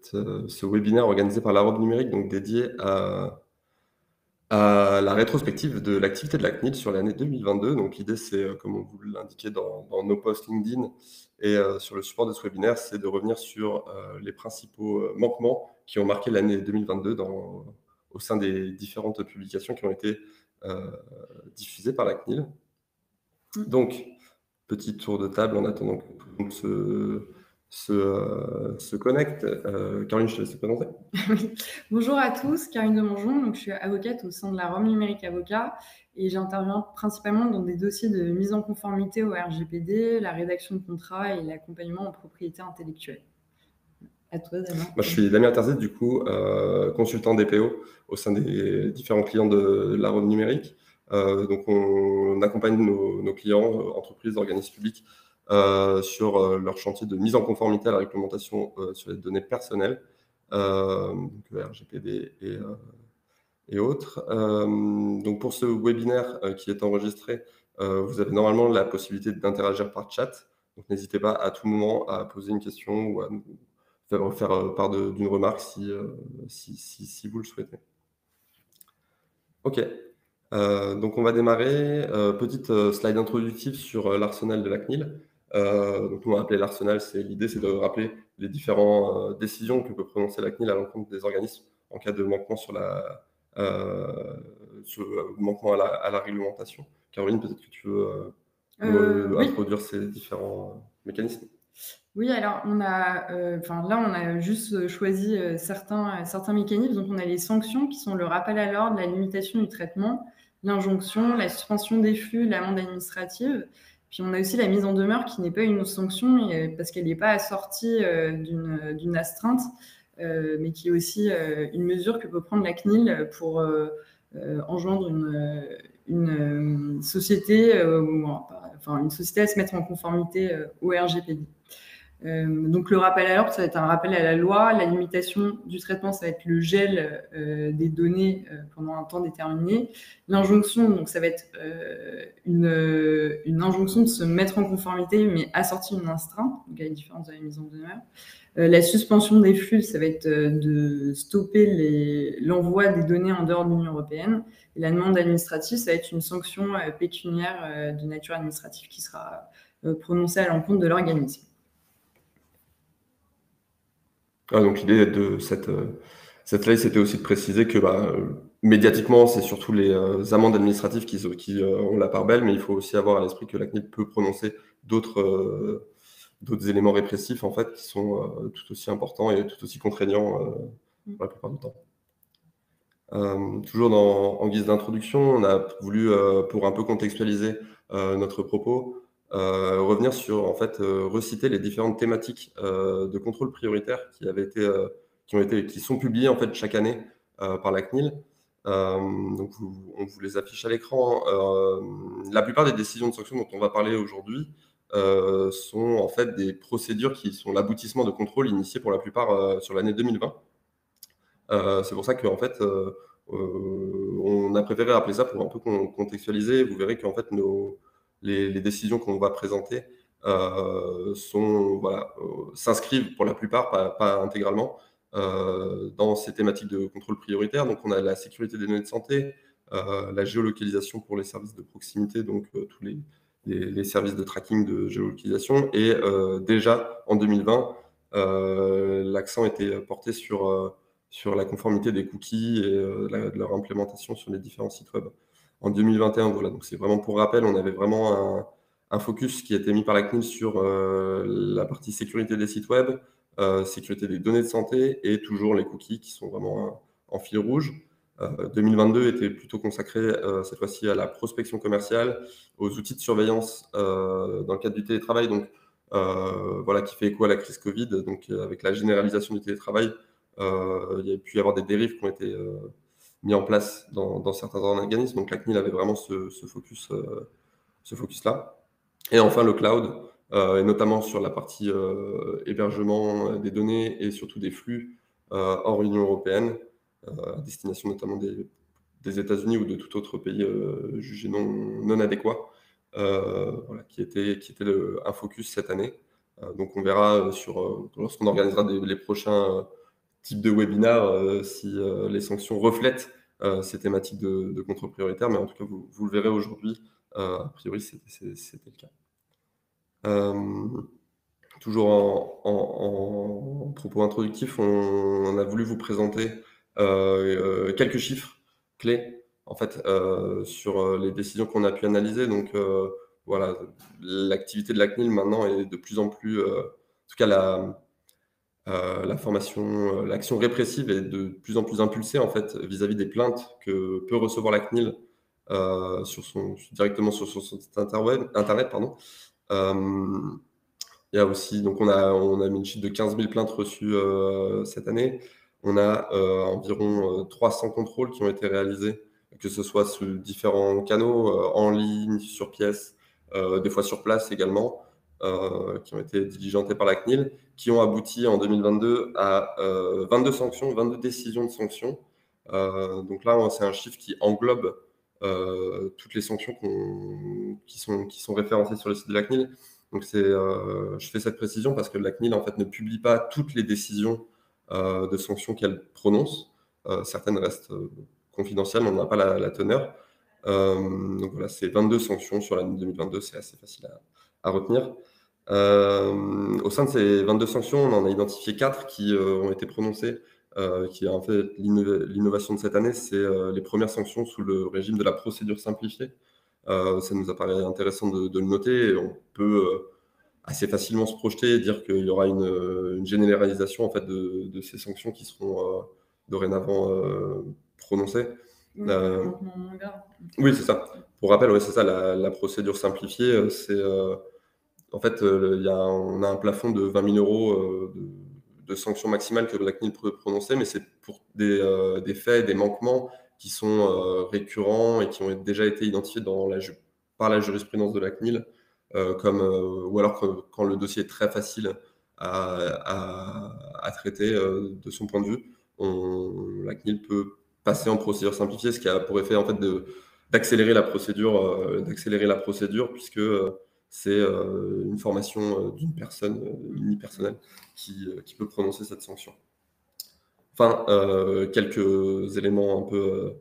ce webinaire organisé par la Robe Numérique, donc dédié à la rétrospective de l'activité de la CNIL sur l'année 2022. Donc l'idée, c'est, comme on vous l'indiquait dans nos posts LinkedIn et sur le support de ce webinaire, c'est de revenir sur les principaux manquements qui ont marqué l'année 2022 au sein des différentes publications qui ont été diffusées par la CNIL. Donc, petit tour de table en attendant que tout le monde se connecte. Caroline, je te laisse te présenter. Oui. Bonjour à tous, Caroline de Mongeon, donc je suis avocate au sein de la Robe Numérique Avocat et j'interviens principalement dans des dossiers de mise en conformité au RGPD, la rédaction de contrats et l'accompagnement en propriété intellectuelle. À toi, Damien. Moi, je suis Damien Terzet, du coup, consultant DPO au sein des différents clients de la Robe Numérique. Donc, on accompagne nos clients, entreprises, organismes publics, sur leur chantier de mise en conformité à la réglementation sur les données personnelles, donc RGPD et autres. Donc, pour ce webinaire qui est enregistré, vous avez normalement la possibilité d'interagir par chat. Donc, n'hésitez pas à tout moment à poser une question ou à nous faire part d'une remarque si vous le souhaitez. Ok, donc on va démarrer. Petite slide introductive sur l'arsenal de la CNIL. Donc on va appeler l'arsenal, l'idée c'est de rappeler les différentes décisions que peut prononcer la CNIL à l'encontre des organismes en cas de manquement manquement à la réglementation. Caroline, peut-être que tu veux Oui. introduire ces différents mécanismes. Oui, alors on a juste choisi certains mécanismes. Donc on a les sanctions qui sont le rappel à l'ordre, la limitation du traitement, l'injonction, la suspension des flux, l'amende administrative. Puis on a aussi la mise en demeure qui n'est pas une sanction parce qu'elle n'est pas assortie d'une astreinte, mais qui est aussi une mesure que peut prendre la CNIL pour enjoindre une société, une société à se mettre en conformité au RGPD. Donc le rappel à l'ordre, ça va être un rappel à la loi. La limitation du traitement, ça va être le gel des données pendant un temps déterminé. L'injonction, donc ça va être une injonction de se mettre en conformité, mais assortie d'une astreinte, donc à la différence de la mise en demeure. La suspension des flux, ça va être de stopper l'envoi des données en dehors de l'Union européenne. Et la demande administrative, ça va être une sanction pécuniaire de nature administrative qui sera prononcée à l'encontre de l'organisme. Donc l'idée de cette loi, c'était aussi de préciser que médiatiquement, c'est surtout les amendes administratives qui ont la part belle, mais il faut aussi avoir à l'esprit que la CNIL peut prononcer d'autres éléments répressifs en fait, qui sont tout aussi importants et tout aussi contraignants pour la plupart du temps. Toujours en guise d'introduction, on a voulu, pour un peu contextualiser notre propos, revenir sur, en fait, reciter les différentes thématiques de contrôle prioritaire qui sont publiées en fait chaque année par la CNIL. Donc on vous les affiche à l'écran. La plupart des décisions de sanction dont on va parler aujourd'hui sont en fait des procédures qui sont l'aboutissement de contrôles initiés pour la plupart sur l'année 2020. C'est pour ça qu'en fait, on a préféré rappeler ça pour un peu contextualiser. Vous verrez qu'en fait, les décisions qu'on va présenter s'inscrivent pour la plupart, pas intégralement, dans ces thématiques de contrôle prioritaire. Donc, on a la sécurité des données de santé, la géolocalisation pour les services de proximité, donc tous les services de tracking de géolocalisation. Et déjà, en 2020, l'accent était porté sur la conformité des cookies et de leur implémentation sur les différents sites web. En 2021, voilà, donc c'est vraiment pour rappel, on avait vraiment un focus qui a été mis par la CNIL sur la partie sécurité des sites web, sécurité des données de santé et toujours les cookies qui sont vraiment en fil rouge. 2022 était plutôt consacré cette fois-ci à la prospection commerciale, aux outils de surveillance dans le cadre du télétravail, donc voilà, qui fait écho à la crise Covid. Donc avec la généralisation du télétravail, il y a pu y avoir des dérives qui ont été mis en place dans certains organismes. Donc la CNIL avait vraiment ce focus-là. Et enfin le cloud, et notamment sur la partie hébergement des données et surtout des flux hors Union européenne, à destination notamment des États-Unis ou de tout autre pays jugé non adéquat, voilà, qui était un focus cette année. Donc on verra lorsqu'on organisera les prochains type de webinaire si les sanctions reflètent ces thématiques de contrôle prioritaire, mais en tout cas, vous le verrez aujourd'hui, a priori, c'était le cas. Toujours en propos introductifs, on a voulu vous présenter quelques chiffres clés en fait sur les décisions qu'on a pu analyser. Donc voilà, l'activité de la CNIL maintenant est de plus en plus, en tout cas la formation, l'action répressive est de plus en plus impulsée en fait vis-à-vis des plaintes que peut recevoir la CNIL directement sur son site internet, pardon. Il y a aussi, donc on a mis une chiffre de 15 000 plaintes reçues cette année. On a environ 300 contrôles qui ont été réalisés, que ce soit sous différents canaux, en ligne, sur pièce, des fois sur place également, qui ont été diligentés par la CNIL, qui ont abouti en 2022 à 22 sanctions, 22 décisions de sanctions. Donc là, c'est un chiffre qui englobe toutes les sanctions qui sont référencées sur le site de la CNIL. Donc je fais cette précision parce que la CNIL en fait ne publie pas toutes les décisions de sanctions qu'elle prononce. Certaines restent confidentielles, on n'a pas la teneur. Donc voilà, c'est 22 sanctions sur l'année 2022, c'est assez facile à retenir. Au sein de ces 22 sanctions, on en a identifié 4 qui ont été prononcées, qui en fait l'innovation de cette année, c'est les premières sanctions sous le régime de la procédure simplifiée. Ça nous apparaît intéressant de le noter. Et on peut assez facilement se projeter et dire qu'il y aura une généralisation en fait, de ces sanctions qui seront dorénavant prononcées. Oui, c'est ça. Pour rappel, c'est ça, la procédure simplifiée, c'est en fait, on a un plafond de 20 000 euros de sanctions maximales que la CNIL peut prononcer, mais c'est pour des faits, des manquements qui sont récurrents et qui ont déjà été identifiés par la jurisprudence de la CNIL, ou alors quand le dossier est très facile à traiter de son point de vue, la CNIL peut passer en procédure simplifiée, ce qui a pour effet en fait d'accélérer la procédure, puisque c'est une formation d'une personne unipersonnelle qui peut prononcer cette sanction. Enfin, quelques éléments un peu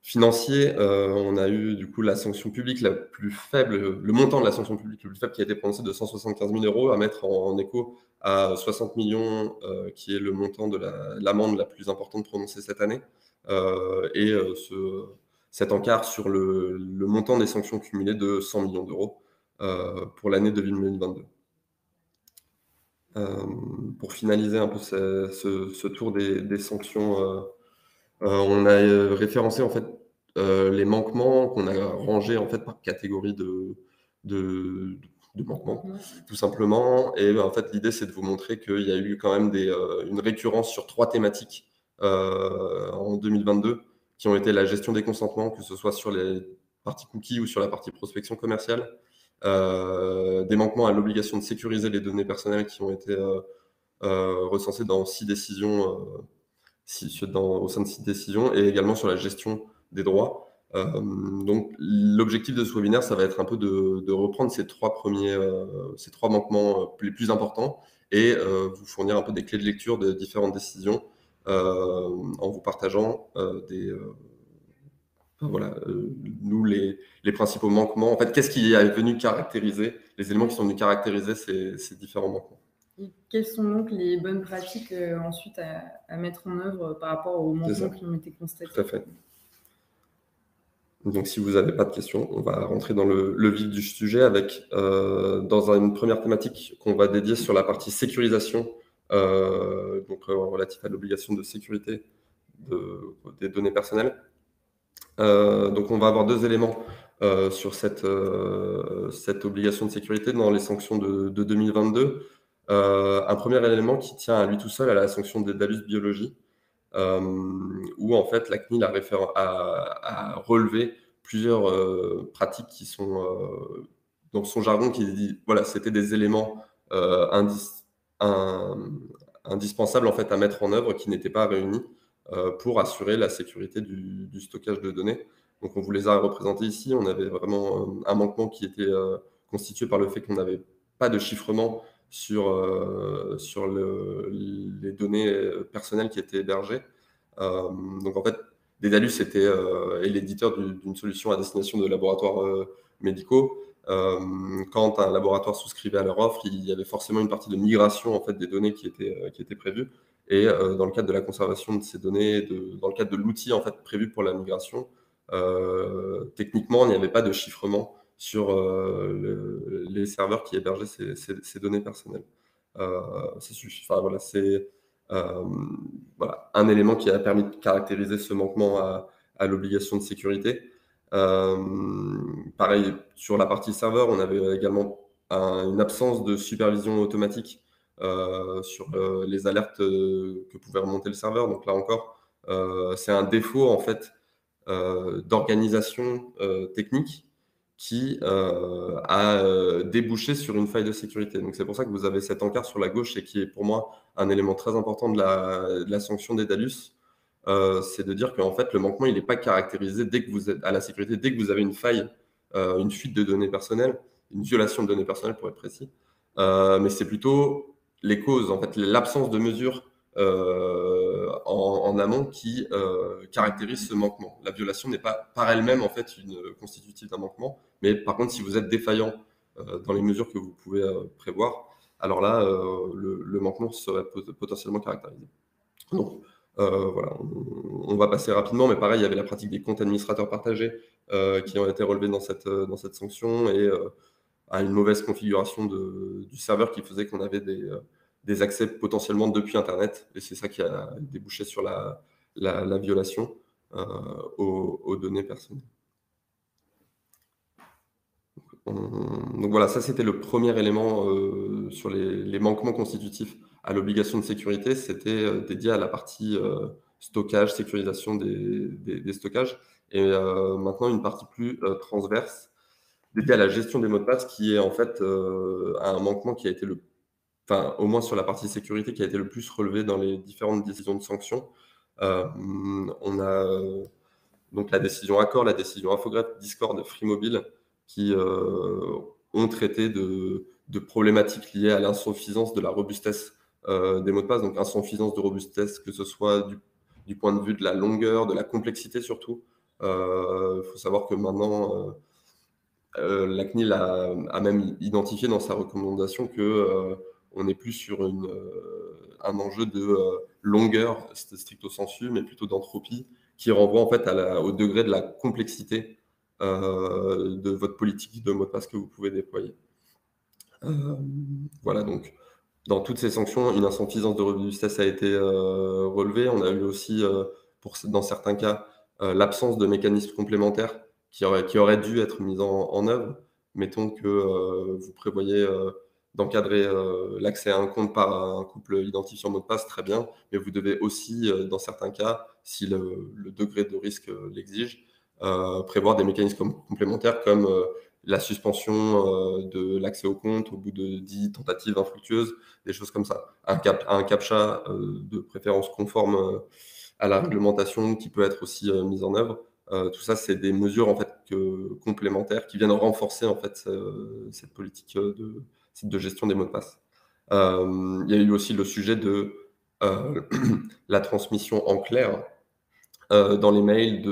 financiers. On a eu du coup la sanction publique la plus faible, le montant de la sanction publique le plus faible qui a été prononcé de 175 000 euros à mettre en écho à 60 millions, qui est le montant de l'amende la plus importante prononcée cette année. Cet encart sur le montant des sanctions cumulées de 100 millions d'euros pour l'année 2022. Pour finaliser un peu ce tour des sanctions, on a référencé en fait les manquements qu'on a rangés en fait par catégorie de manquements, tout simplement. Et en fait, l'idée c'est de vous montrer qu'il y a eu quand même une récurrence sur 3 thématiques en 2022, qui ont été la gestion des consentements, que ce soit sur les parties cookies ou sur la partie prospection commerciale, des manquements à l'obligation de sécuriser les données personnelles qui ont été recensées dans 6 décisions, au sein de 6 décisions, et également sur la gestion des droits. Donc l'objectif de ce webinaire, ça va être un peu de reprendre ces 3 manquements les plus importants et vous fournir un peu des clés de lecture de différentes décisions en vous partageant nous, les principaux manquements. En fait, qu'est-ce qui est venu caractériser, les éléments qui sont venus caractériser ces différents manquements. Et quelles sont donc les bonnes pratiques ensuite à mettre en œuvre par rapport aux manquements qui ont été constatés? Tout à fait. Donc, si vous n'avez pas de questions, on va rentrer dans le vif du sujet avec, dans une première thématique qu'on va dédier sur la partie sécurisation, relative à l'obligation de sécurité des données personnelles. Donc, on va avoir 2 éléments sur cette obligation de sécurité dans les sanctions de 2022. Un premier élément qui tient à lui tout seul à la sanction d'abus de biologie, où en fait la CNIL a relevé plusieurs pratiques qui sont dans son jargon qui dit voilà, c'était des éléments indispensables en fait à mettre en œuvre qui n'étaient pas réunis pour assurer la sécurité du stockage de données. Donc on vous les a représentés ici. On avait vraiment un manquement qui était constitué par le fait qu'on n'avait pas de chiffrement sur les données personnelles qui étaient hébergées. Donc en fait, Daedalus est l'éditeur d'une solution à destination de laboratoires médicaux. Quand un laboratoire souscrivait à leur offre, il y avait forcément une partie de migration en fait, des données qui était prévue. Et dans le cadre de la conservation de ces données, dans le cadre de l'outil en fait, prévu pour la migration, techniquement, il n'y avait pas de chiffrement sur les serveurs qui hébergeaient ces données personnelles. Enfin, voilà, c'est voilà, un élément qui a permis de caractériser ce manquement à l'obligation de sécurité. Pareil, sur la partie serveur, on avait également une absence de supervision automatique sur les alertes que pouvait remonter le serveur. Donc là encore, c'est un défaut en fait d'organisation technique qui a débouché sur une faille de sécurité. Donc c'est pour ça que vous avez cet encart sur la gauche et qui est pour moi un élément très important de la sanction Daedalus. C'est de dire qu'en fait le manquement il n'est pas caractérisé dès que vous êtes à la sécurité, dès que vous avez une faille, une fuite de données personnelles, une violation de données personnelles pour être précis. Mais c'est plutôt les causes, en fait, l'absence de mesures en amont qui caractérise ce manquement. La violation n'est pas par elle-même en fait une constitutive d'un manquement, mais par contre si vous êtes défaillant dans les mesures que vous pouvez prévoir, alors là le manquement serait potentiellement caractérisé. Donc voilà, on va passer rapidement, mais pareil, il y avait la pratique des comptes administrateurs partagés qui ont été relevés dans cette sanction et à une mauvaise configuration du serveur qui faisait qu'on avait des accès potentiellement depuis Internet. Et c'est ça qui a débouché sur la violation aux données personnelles. Donc voilà, ça c'était le premier élément sur les manquements constitutifs à l'obligation de sécurité. C'était dédié à la partie stockage, sécurisation des stockages. Et maintenant, une partie plus transverse dédié à la gestion des mots de passe, qui est en fait un manquement qui a été enfin, au moins sur la partie sécurité, qui a été le plus relevé dans les différentes décisions de sanction. On a donc la décision Accor, la décision Infogreffe, Discord, Freemobile, qui ont traité de problématiques liées à l'insuffisance de la robustesse des mots de passe, donc insuffisance de robustesse, que ce soit du point de vue de la longueur, de la complexité surtout. Il faut savoir que maintenant, la CNIL a même identifié dans sa recommandation que on n'est plus sur un enjeu de longueur stricto sensu, mais plutôt d'entropie, qui renvoie en fait au degré de la complexité de votre politique de mot de passe que vous pouvez déployer. Voilà, donc dans toutes ces sanctions, une insuffisance de robustesse a été relevée. On a eu aussi, dans certains cas, l'absence de mécanismes complémentaires qui auraient dû être mis en œuvre. Mettons que vous prévoyez d'encadrer l'accès à un compte par un couple identifiant mot de passe, très bien, mais vous devez aussi, dans certains cas, si le degré de risque l'exige, prévoir des mécanismes complémentaires comme la suspension de l'accès au compte au bout de 10 tentatives infructueuses, des choses comme ça. Un CAPTCHA de préférence conforme à la réglementation qui peut être aussi mise en œuvre. Tout ça, c'est des mesures en fait complémentaires qui viennent renforcer en fait cette politique de gestion des mots de passe. Il y a eu aussi le sujet de la transmission en clair dans les mails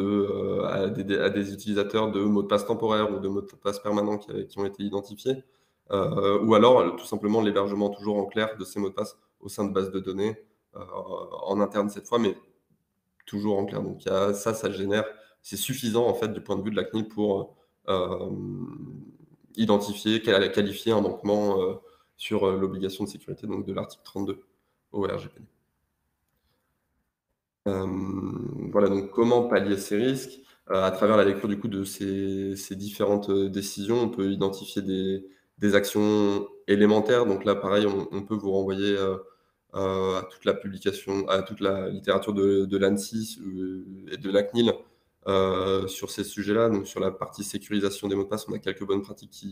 à des utilisateurs de mots de passe temporaires ou de mots de passe permanents qui ont été identifiés, ou alors tout simplement l'hébergement toujours en clair de ces mots de passe au sein de bases de données, en interne cette fois, mais toujours en clair. Donc ça génère, c'est suffisant en fait du point de vue de la CNIL pour identifier, qualifier un manquement sur l'obligation de sécurité donc de l'article 32 au RGPD. Voilà, donc comment pallier ces risques? À travers la lecture du coup de ces différentes décisions, on peut identifier des actions élémentaires. Donc là, pareil, on peut vous renvoyer à toute la publication, à toute la littérature de l'ANSSI et de la CNIL sur ces sujets-là. Donc sur la partie sécurisation des mots de passe, on a quelques bonnes pratiques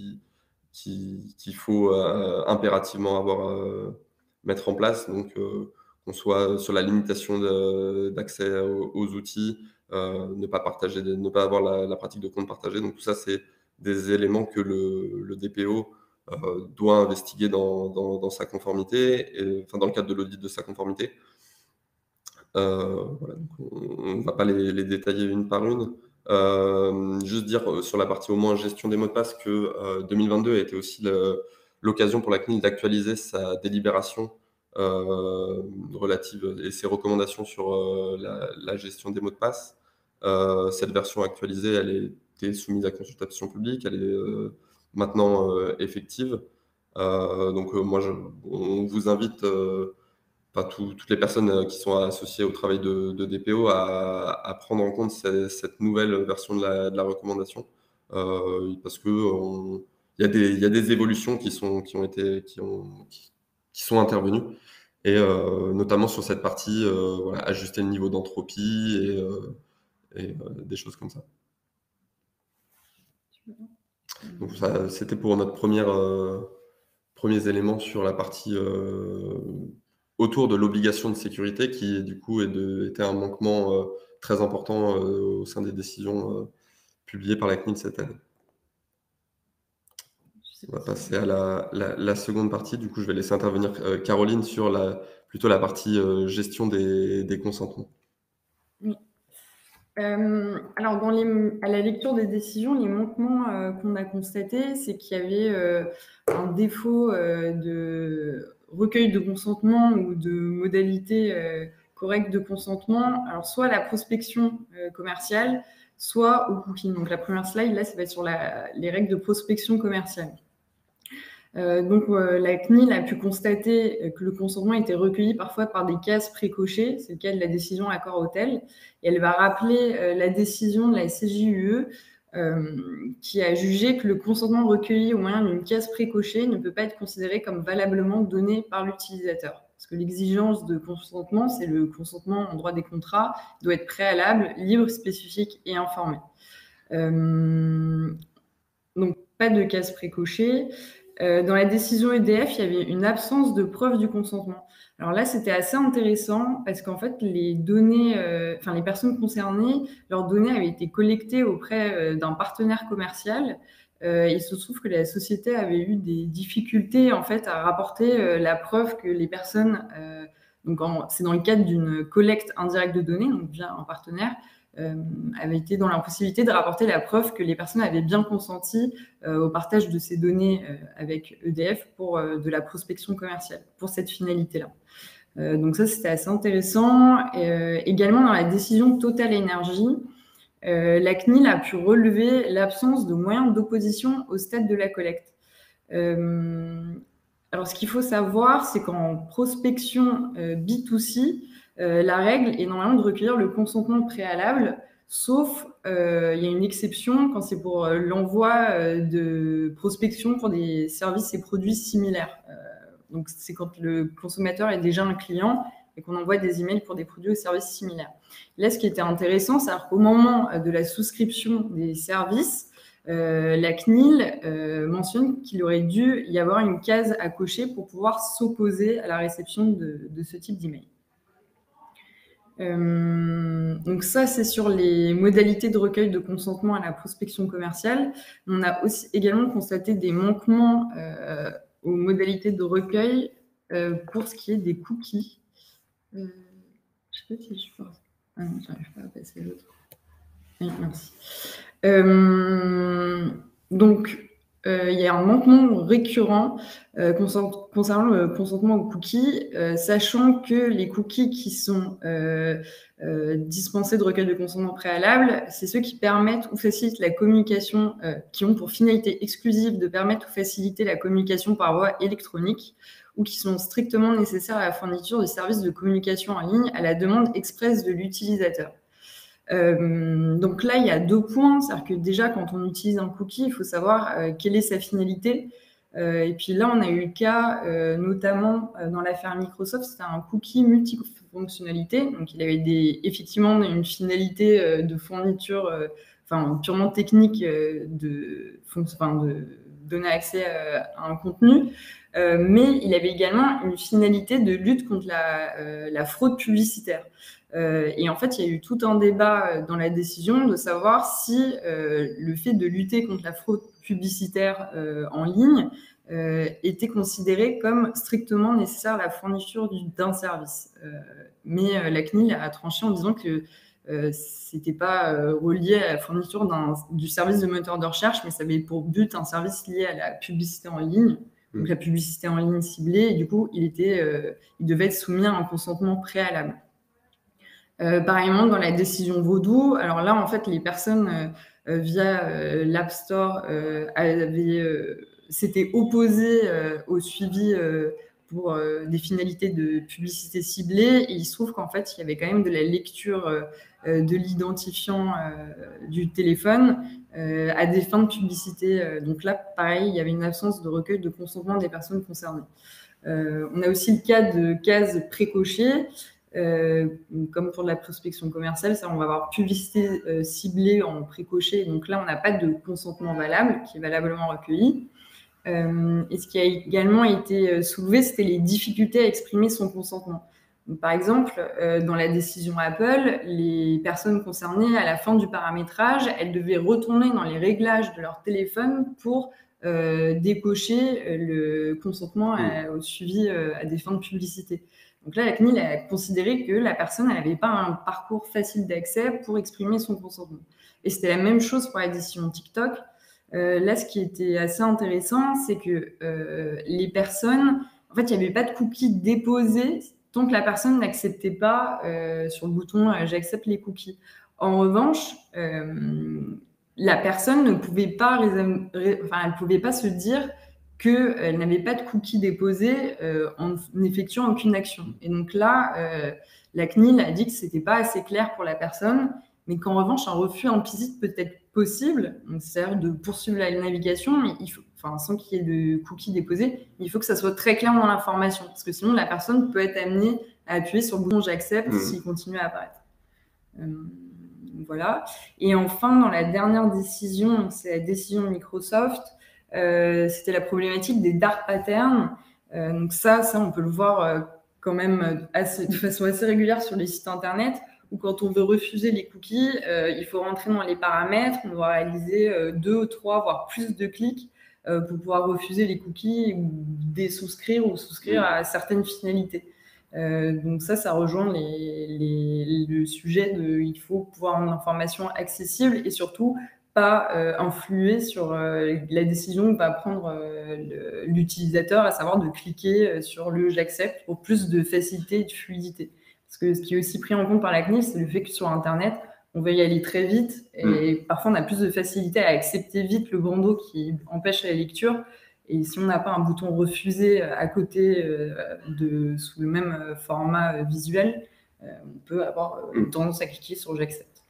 qu'il faut impérativement mettre en place. Donc qu'on soit sur la limitation d'accès aux outils, ne pas avoir la pratique de compte partagé. Donc tout ça, c'est des éléments que le DPO doit investiguer dans sa conformité, dans le cadre de l'audit de sa conformité. Voilà, donc on ne va pas les détailler une par une. Juste dire sur la partie au moins gestion des mots de passe que 2022 a été aussi l'occasion pour la CNIL d'actualiser sa délibération relative et ses recommandations sur la gestion des mots de passe. Cette version actualisée, elle a été soumise à consultation publique, elle est maintenant effective. Donc moi, on vous invite, toutes les personnes qui sont associées au travail de DPO à prendre en compte cette nouvelle version de la recommandation, parce que il y a des évolutions qui sont intervenues, et notamment sur cette partie, voilà, ajuster le niveau d'entropie et des choses comme ça. Donc ça, c'était pour notre premiers éléments sur la partie autour de l'obligation de sécurité, qui du coup était un manquement très important au sein des décisions publiées par la CNIL cette année. On va passer à la seconde partie. Du coup, je vais laisser intervenir Caroline sur plutôt la partie gestion des consentements. Oui. Alors, à la lecture des décisions, les manquements qu'on a constatés, c'est qu'il y avait un défaut de recueil de consentement ou de modalités correctes de consentement. Alors, soit la prospection commerciale, soit au cooking. Donc, la première slide, là, ça va être sur les règles de prospection commerciale. Donc, la CNIL a pu constater que le consentement était recueilli parfois par des cases précochées, c'est le cas de la décision accord hôtel, et elle va rappeler la décision de la CJUE qui a jugé que le consentement recueilli au moyen d'une case précochée ne peut pas être considéré comme valablement donné par l'utilisateur. Parce que l'exigence de consentement, c'est le consentement en droit des contrats, doit être préalable, libre, spécifique et informé. Donc, pas de case précochée. Dans la décision EDF, il y avait une absence de preuve du consentement. Alors là, c'était assez intéressant parce qu'en fait, les données, les personnes concernées, leurs données avaient été collectées auprès d'un partenaire commercial. Il se trouve que la société avait eu des difficultés en fait à rapporter la preuve que les personnes, c'est dans le cadre d'une collecte indirecte de données, donc via un partenaire, avait été dans l'impossibilité de rapporter la preuve que les personnes avaient bien consenti au partage de ces données avec EDF pour de la prospection commerciale, pour cette finalité-là. Donc ça, c'était assez intéressant. Également, dans la décision Total Énergie, la CNIL a pu relever l'absence de moyens d'opposition au stade de la collecte. Alors, ce qu'il faut savoir, c'est qu'en prospection B2C, la règle est normalement de recueillir le consentement préalable, sauf il y a une exception quand c'est pour l'envoi de prospection pour des services et produits similaires. Donc, c'est quand le consommateur est déjà un client et qu'on envoie des emails pour des produits ou services similaires. Là, ce qui était intéressant, c'est qu'au moment de la souscription des services, la CNIL mentionne qu'il aurait dû y avoir une case à cocher pour pouvoir s'opposer à la réception de ce type d'email. Donc ça, c'est sur les modalités de recueil de consentement à la prospection commerciale. On a aussi également constaté des manquements aux modalités de recueil pour ce qui est des cookies. Je ne sais pas si je peux... Ah non, je n'arrive pas à passer l'autre. Oui, merci. Donc, il y a un manquement récurrent concernant le consentement aux cookies, sachant que les cookies qui sont dispensés de recueil de consentement préalable, c'est ceux qui permettent ou facilitent la communication, qui ont pour finalité exclusive de permettre ou faciliter la communication par voie électronique, ou qui sont strictement nécessaires à la fourniture de services de communication en ligne à la demande expresse de l'utilisateur. Donc là, il y a 2 points. C'est-à-dire que déjà, quand on utilise un cookie, il faut savoir quelle est sa finalité. Et puis là, on a eu le cas, notamment dans l'affaire Microsoft, c'était un cookie multifonctionnalité. Donc, il avait effectivement une finalité de fourniture, purement technique, de donner accès à un contenu. Mais il avait également une finalité de lutte contre la fraude publicitaire. Et en fait, il y a eu tout un débat dans la décision de savoir si le fait de lutter contre la fraude publicitaire en ligne était considérée comme strictement nécessaire à la fourniture d'un service. Mais la CNIL a tranché en disant que c'était pas relié à la fourniture du service de moteur de recherche, mais ça avait pour but un service lié à la publicité en ligne, donc la publicité en ligne ciblée, et du coup, il devait être soumis à un consentement préalable. Pareillement, dans la décision Vaudou, alors là, en fait, les personnes via l'App Store s'étaient opposées au suivi pour des finalités de publicité ciblée. Et il se trouve qu'en fait, il y avait quand même de la lecture de l'identifiant du téléphone à des fins de publicité. Donc là, pareil, il y avait une absence de recueil de consentement des personnes concernées. On a aussi le cas de cases précochées. Comme pour la prospection commerciale, ça, on va avoir publicité ciblée en précoché. Donc là, on n'a pas de consentement valable qui est valablement recueilli. Et ce qui a également été soulevé, c'était les difficultés à exprimer son consentement. Donc, par exemple, dans la décision Apple, les personnes concernées, à la fin du paramétrage, elles devaient retourner dans les réglages de leur téléphone pour décocher le consentement au suivi à des fins de publicité. Donc là, la CNIL a considéré que la personne n'avait pas un parcours facile d'accès pour exprimer son consentement. Et c'était la même chose pour la décision TikTok. Là, ce qui était assez intéressant, c'est que les personnes, en fait, il n'y avait pas de cookies déposés tant que la personne n'acceptait pas sur le bouton j'accepte les cookies. En revanche, la personne ne pouvait pas, elle pouvait pas se dire qu'elle n'avait pas de cookies déposés en n'effectuant aucune action. Et donc là, la CNIL a dit que c'était pas assez clair pour la personne, mais qu'en revanche, un refus implicite peut être possible, c'est-à-dire de poursuivre la navigation, mais sans qu'il y ait de cookies déposés, il faut que ça soit très clair dans l'information, parce que sinon la personne peut être amenée à appuyer sur le bouton j'accepte s'il continue à apparaître. Voilà. Et enfin, dans la dernière décision, c'est la décision Microsoft, c'était la problématique des dark patterns. Donc ça, on peut le voir quand même de façon assez régulière sur les sites internet, où quand on veut refuser les cookies, il faut rentrer dans les paramètres, on doit réaliser 2, 3, voire plus de clics pour pouvoir refuser les cookies ou désouscrire ou souscrire à certaines finalités. Donc ça rejoint le sujet il faut pouvoir avoir une information accessible et surtout pas influer sur la décision que va prendre l'utilisateur, à savoir de cliquer sur le j'accepte pour plus de facilité et de fluidité. Parce que ce qui est aussi pris en compte par la CNIL, c'est le fait que sur Internet, on veut y aller très vite et parfois on a plus de facilité à accepter vite le bandeau qui empêche la lecture. Et si on n'a pas un bouton refuser à côté sous le même format visuel, on peut avoir tendance à cliquer sur j'accepte.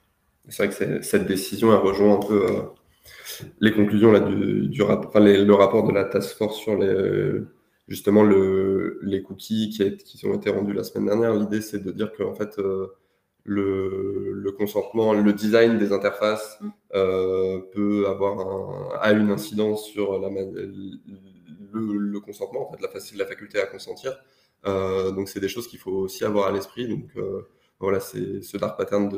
C'est vrai que cette décision, elle rejoint un peu les conclusions là, le rapport de la task force sur justement les cookies qui ont été rendus la semaine dernière. L'idée, c'est de dire qu'en fait, le consentement, le design des interfaces peut a une incidence sur le consentement, en fait, la faculté à consentir. Donc, c'est des choses qu'il faut aussi avoir à l'esprit. Donc, voilà, c'est ce dark pattern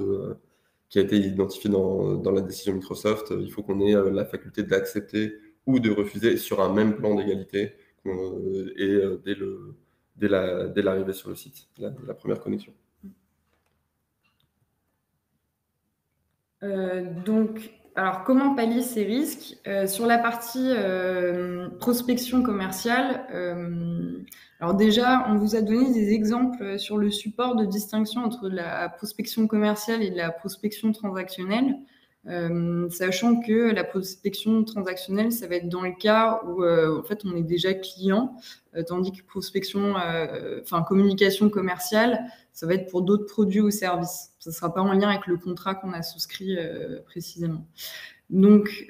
qui a été identifié dans la décision Microsoft. Il faut qu'on ait la faculté d'accepter ou de refuser sur un même plan d'égalité dès l'arrivée sur le site, la première connexion. Donc, alors, comment pallier ces risques sur la partie prospection commerciale, alors déjà, on vous a donné des exemples sur le support de distinction entre la prospection commerciale et la prospection transactionnelle, sachant que la prospection transactionnelle, ça va être dans le cas où en fait, on est déjà client, tandis que communication commerciale, ça va être pour d'autres produits ou services. Ça ne sera pas en lien avec le contrat qu'on a souscrit précisément. Donc,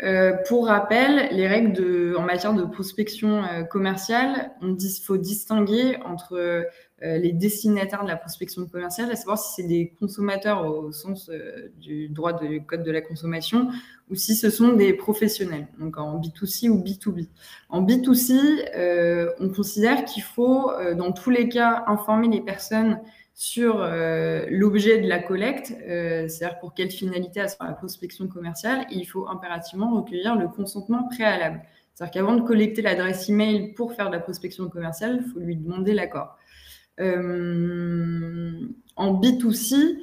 pour rappel, les règles en matière de prospection commerciale, il faut distinguer entre les destinataires de la prospection commerciale, à savoir si c'est des consommateurs au sens du droit du code de la consommation ou si ce sont des professionnels, donc en B2C ou B2B. En B2C, on considère qu'il faut, dans tous les cas, informer les personnes sur l'objet de la collecte, c'est-à-dire pour quelle finalité à la prospection commerciale, et il faut impérativement recueillir le consentement préalable. C'est-à-dire qu'avant de collecter l'adresse email pour faire de la prospection commerciale, il faut lui demander l'accord. En B2C,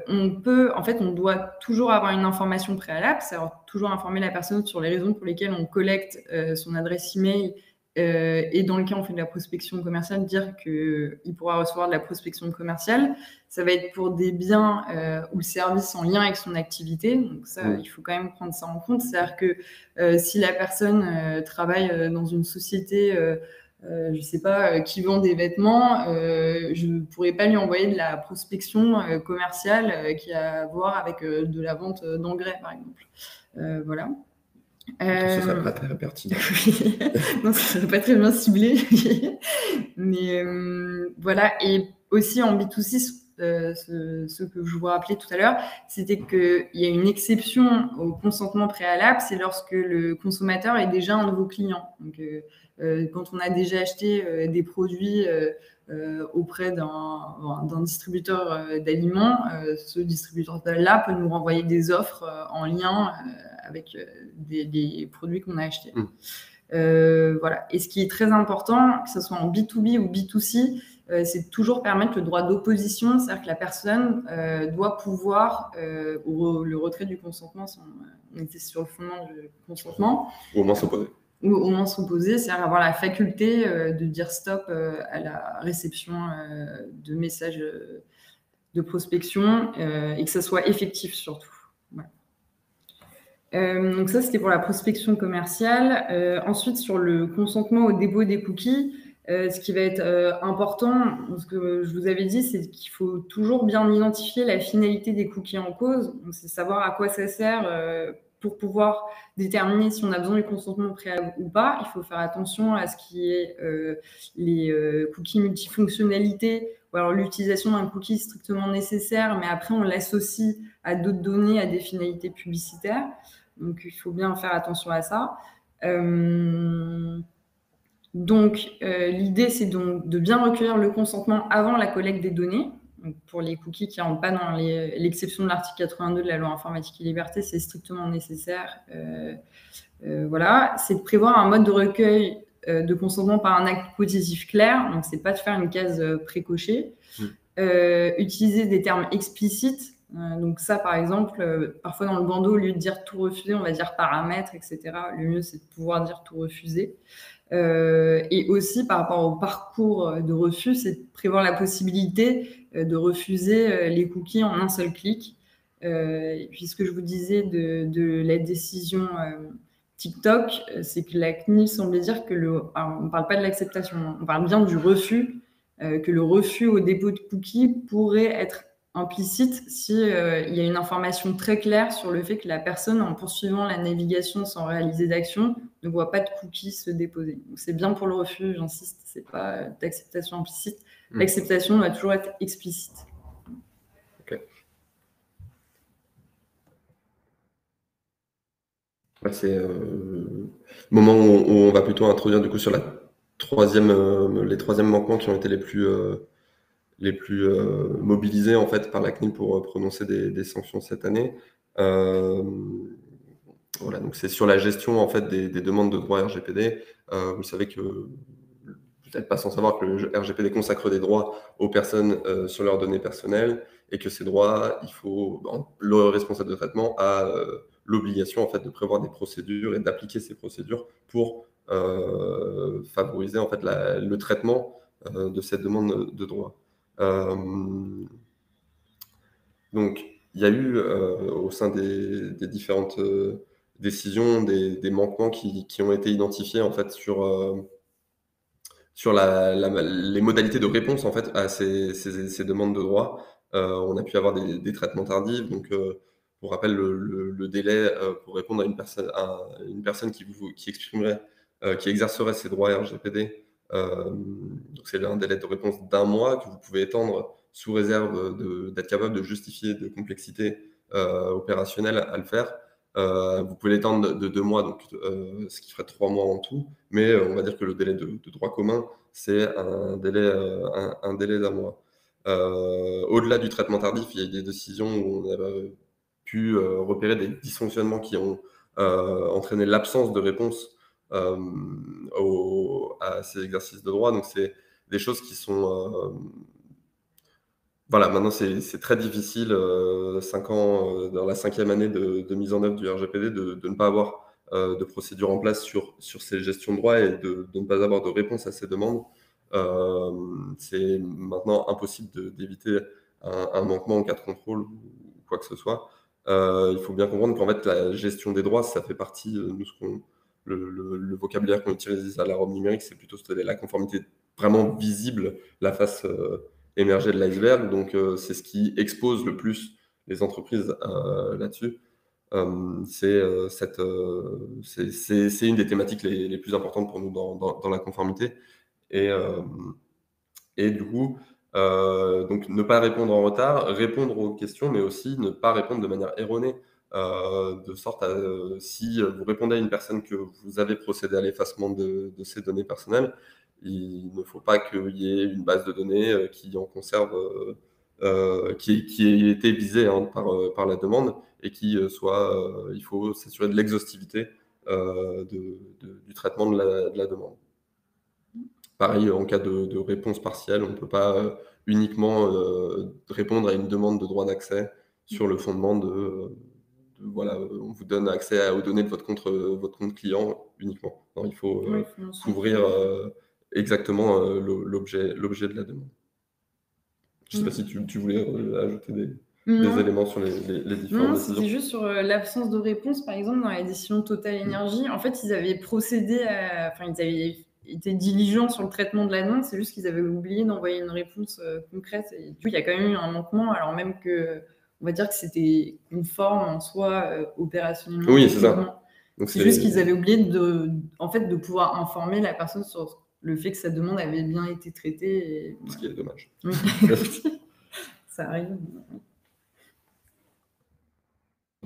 on doit toujours avoir une information préalable, c'est-à-dire toujours informer la personne sur les raisons pour lesquelles on collecte son adresse email, et dans le cas où on fait de la prospection commerciale, dire qu'il pourra recevoir de la prospection commerciale. Ça va être pour des biens ou services en lien avec son activité. Donc ça, il faut quand même prendre ça en compte. C'est-à-dire que si la personne travaille dans une société je sais pas, qui vend des vêtements, je ne pourrais pas lui envoyer de la prospection commerciale qui a à voir avec de la vente d'engrais, par exemple. Voilà. Ce serait pas très pertinent. Non, ça serait pas très bien ciblé. Mais voilà. Et aussi en B2C, ce que je vous rappelais tout à l'heure, c'était qu'il y a une exception au consentement préalable, c'est lorsque le consommateur est déjà un nouveau client. Donc, quand on a déjà acheté des produits auprès d'un distributeur d'aliments, ce distributeur-là peut nous renvoyer des offres en lien avec des produits qu'on a achetés. Voilà. Et ce qui est très important, que ce soit en B2B ou B2C, c'est de toujours permettre le droit d'opposition, c'est-à-dire que la personne doit pouvoir, le retrait du consentement, si on était sur le fondement du consentement, ou au moins s'opposer. Ou au moins s'opposer, c'est-à-dire avoir la faculté de dire stop à la réception de messages de prospection et que ça soit effectif surtout. Voilà. Donc ça, c'était pour la prospection commerciale. Ensuite, sur le consentement au dépôt des cookies, ce qui va être important, ce que je vous avais dit, c'est qu'il faut toujours bien identifier la finalité des cookies en cause. Donc, c'est savoir à quoi ça sert pour pouvoir déterminer si on a besoin du consentement préalable ou pas. Il faut faire attention à ce qui est les cookies multifonctionnalités, ou alors l'utilisation d'un cookie strictement nécessaire, mais après on l'associe à d'autres données, à des finalités publicitaires. Donc il faut bien faire attention à ça. Donc l'idée, c'est donc de bien recueillir le consentement avant la collecte des données. Donc, pour les cookies qui n'entrent pas dans l'exception de l'article 82 de la loi informatique et liberté, c'est strictement nécessaire. Voilà, c'est de prévoir un mode de recueil de consentement par un acte positif clair. Donc, c'est pas de faire une case précochée. Utiliser des termes explicites. Donc ça, par exemple, parfois dans le bandeau, au lieu de dire tout refuser, on va dire paramètres, etc. Le mieux, c'est de pouvoir dire tout refuser. Et aussi, par rapport au parcours de refus, c'est de prévoir la possibilité de refuser les cookies en un seul clic. Puisque je vous disais de la décision TikTok, c'est que la CNIL semblait dire que on ne parle pas de l'acceptation, on parle bien du refus, que le refus au dépôt de cookies pourrait être implicite si il y a une information très claire sur le fait que la personne, en poursuivant la navigation sans réaliser d'action, ne voit pas de cookies se déposer. Donc c'est bien pour le refus, j'insiste, c'est pas d'acceptation implicite. L'acceptation doit toujours être explicite. Ok. C'est le moment où on va plutôt introduire du coup sur les troisièmes manquements qui ont été les plus mobilisés en fait par la CNIL pour prononcer des sanctions cette année. Voilà, donc c'est sur la gestion en fait des demandes de droits RGPD. Vous savez que vous n'êtes pas sans savoir que le RGPD consacre des droits aux personnes sur leurs données personnelles et que ces droits, le responsable de traitement a l'obligation en fait de prévoir des procédures et d'appliquer ces procédures pour favoriser en fait le traitement de cette demande de droit. Donc, il y a eu au sein des différentes décisions des manquements qui ont été identifiés en fait sur les modalités de réponse en fait à ces demandes de droit. On a pu avoir des traitements tardifs. Donc, pour rappel, le délai pour répondre à une personne qui exprimerait, qui exercerait ses droits RGPD, donc c'est un délai de réponse d'1 mois que vous pouvez étendre sous réserve d'être capable de justifier de complexité opérationnelle à le faire. Vous pouvez l'étendre de 2 mois, donc, ce qui ferait 3 mois en tout, mais on va dire que le délai de droit commun, c'est un délai d'1 mois. Au-delà du traitement tardif, il y a eu des décisions où on a pu repérer des dysfonctionnements qui ont entraîné l'absence de réponse à ces exercices de droit. Donc, c'est des choses qui sont... voilà, maintenant, c'est très difficile, 5 ans, dans la 5e année de mise en œuvre du RGPD, de ne pas avoir de procédure en place sur ces gestions de droit et de ne pas avoir de réponse à ces demandes. C'est maintenant impossible d'éviter un manquement en cas de contrôle ou quoi que ce soit. Il faut bien comprendre qu'en fait, la gestion des droits, ça fait partie, le vocabulaire qu'on utilise à la robe numérique, c'est plutôt la conformité vraiment visible, la face émergée de l'iceberg. Donc, c'est ce qui expose le plus les entreprises là-dessus. C'est une des thématiques les plus importantes pour nous dans la conformité. Et du coup, donc ne pas répondre en retard, répondre aux questions, mais aussi ne pas répondre de manière erronée, de sorte à, si vous répondez à une personne que vous avez procédé à l'effacement de ses données personnelles, il ne faut pas qu'il y ait une base de données qui en conserve, qui ait été visée hein, par la demande et qui soit, il faut s'assurer de l'exhaustivité du traitement de la demande. Pareil, en cas de réponse partielle, on ne peut pas uniquement répondre à une demande de droit d'accès sur le fondement voilà, on vous donne accès aux données de votre compte client uniquement. Non, il faut couvrir exactement l'objet de la demande. Je ne sais pas si tu voulais ajouter des éléments sur les différentes décisions. C'était juste sur l'absence de réponse, par exemple, dans la décision Total Energy. En fait, ils avaient procédé enfin, ils avaient été diligents sur le traitement de la demande, c'est juste qu'ils avaient oublié d'envoyer une réponse concrète. Et du coup, il y a quand même eu un manquement, alors même que, on va dire que c'était conforme en soi opérationnellement. Oui, c'est ça. C'est juste qu'ils avaient oublié en fait, de pouvoir informer la personne sur le fait que sa demande avait bien été traitée. Ce qui est dommage. Oui. Ça arrive.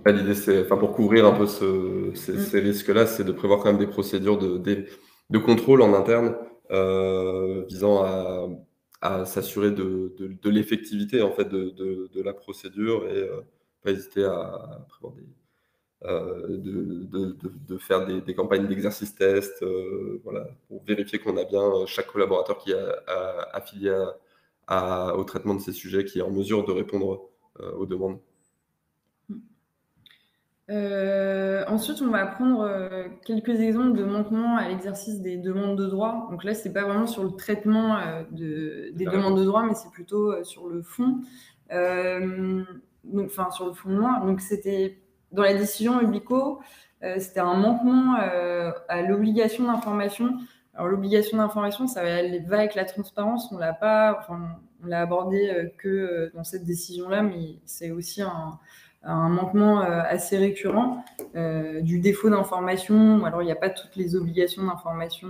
L'idée, c'est, enfin, pour couvrir un peu ces risques-là, c'est de prévoir quand même des procédures de contrôle en interne visant à s'assurer de l'effectivité en fait de la procédure et pas hésiter à prévoir de faire des campagnes d'exercice test, voilà, pour vérifier qu'on a bien chaque collaborateur qui est affilié au traitement de ces sujets, qui est en mesure de répondre aux demandes. Ensuite, on va prendre quelques exemples de manquements à l'exercice des demandes de droit. Donc là, c'est pas vraiment sur le traitement des demandes de droit, mais c'est plutôt sur le fond. Enfin, sur le fondement. Donc, c'était dans la décision Ubico, c'était un manquement à l'obligation d'information. Alors, l'obligation d'information, ça va avec la transparence. On l'a abordé que dans cette décision-là, mais c'est aussi un manquement assez récurrent du défaut d'information. Alors, il n'y a pas toutes les obligations d'information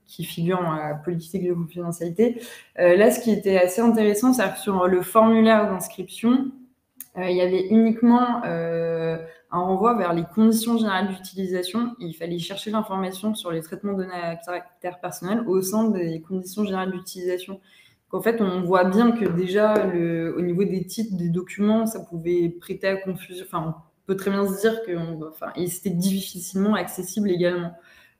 qui figurent dans la politique de confidentialité. Là, ce qui était assez intéressant, c'est que sur le formulaire d'inscription, il y avait uniquement un renvoi vers les conditions générales d'utilisation. Il fallait chercher l'information sur les traitements de données à caractère personnel au sein des conditions générales d'utilisation. En fait, on voit bien que déjà, au niveau des titres des documents, ça pouvait prêter à confusion. Enfin, on peut très bien se dire que c'était difficilement accessible également.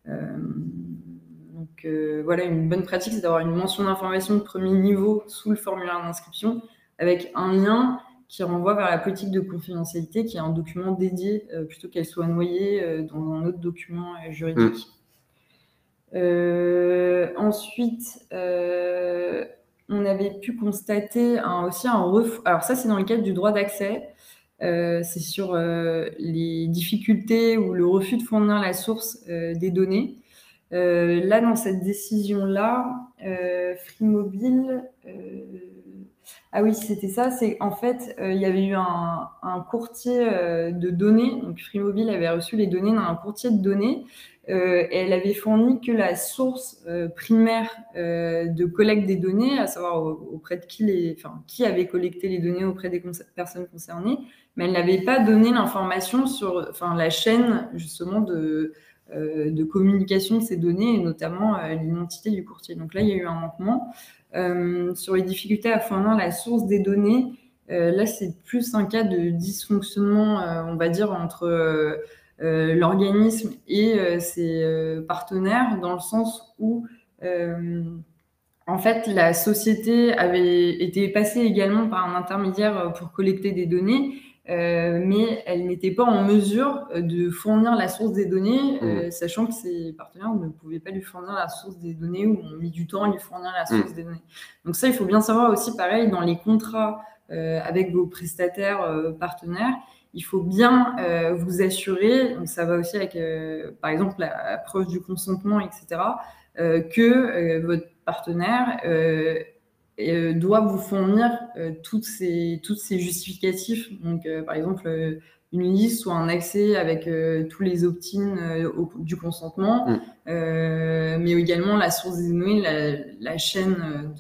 Donc, voilà, une bonne pratique, c'est d'avoir une mention d'information de premier niveau sous le formulaire d'inscription avec un lien qui renvoie vers la politique de confidentialité, qui est un document dédié, plutôt qu'elle soit noyée dans un autre document juridique. Ensuite, on avait pu constater aussi un refus. Alors ça, c'est dans le cadre du droit d'accès. C'est sur les difficultés ou le refus de fournir la source des données. Là, dans cette décision-là, Free Mobile... Ah oui, c'était ça. C'est en fait, il y avait eu un courtier de données. Donc, Free Mobile avait reçu les données d'un courtier de données et elle avait fourni que la source primaire de collecte des données, à savoir auprès de qui avait collecté les données auprès des personnes concernées, mais elle n'avait pas donné l'information sur la chaîne justement de communication de ces données et notamment l'identité du courtier. Donc là, il y a eu un manquement. Sur les difficultés à fournir la source des données, là, c'est plus un cas de dysfonctionnement, on va dire, entre l'organisme et ses partenaires, dans le sens où en fait, la société avait été passée également par un intermédiaire pour collecter des données, mais elle n'était pas en mesure de fournir la source des données, sachant que ses partenaires ne pouvaient pas lui fournir la source des données ou ont mis du temps à lui fournir la source des données. Donc ça, il faut bien savoir aussi, pareil, dans les contrats avec vos prestataires partenaires, il faut bien vous assurer, donc ça va aussi avec, par exemple, la preuve du consentement, etc., que votre partenaire doit vous fournir toutes ces justificatifs. Donc, par exemple, une liste ou un accès avec tous les opt-in du consentement, mais également la source des données, la chaîne